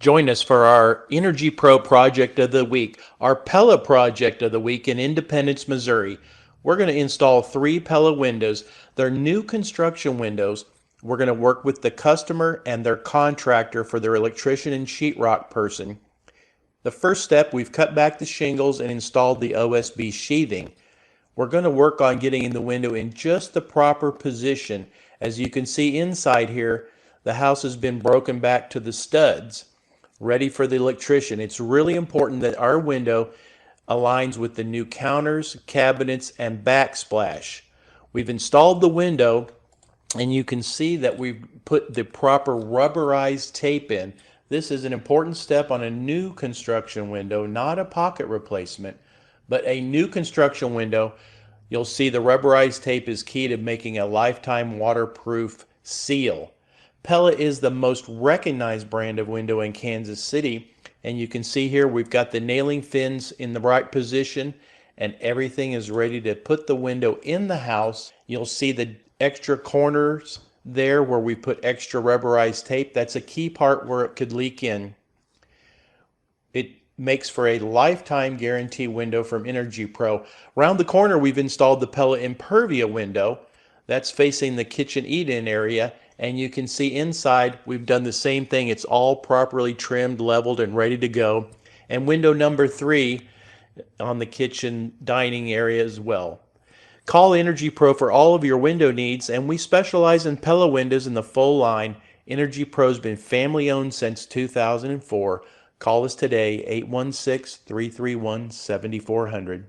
Join us for our Energy Pro project of the week, our Pella project of the week in Independence, Missouri. We're going to install 3 Pella windows. They're new construction windows. We're going to work with the customer and their contractor for their electrician and sheetrock person. The first step, we've cut back the shingles and installed the OSB sheathing. We're going to work on getting the window in just the proper position. As you can see inside here, the house has been broken back to the studs, ready for the electrician. It's really important that our window aligns with the new counters, cabinets, and backsplash. We've installed the window, and you can see that we've put the proper rubberized tape in. This is an important step on a new construction window, not a pocket replacement, but a new construction window. You'll see the rubberized tape is key to making a lifetime waterproof seal. Pella is the most recognized brand of window in Kansas City, and you can see here we've got the nailing fins in the right position and everything is ready to put the window in the house. You'll see the extra corners there where we put extra rubberized tape. That's a key part where it could leak in. It makes for a lifetime guarantee window from Energy Pro. Around the corner, we've installed the Pella Impervia window. That's facing the kitchen eat-in area, and you can see inside we've done the same thing. It's all properly trimmed, leveled, and ready to go. And window number 3 on the kitchen dining area as well. Call Energy Pro for all of your window needs, and we specialize in Pella windows in the full line. Energy Pro's been family owned since 2004. Call us today, 816-331-7400.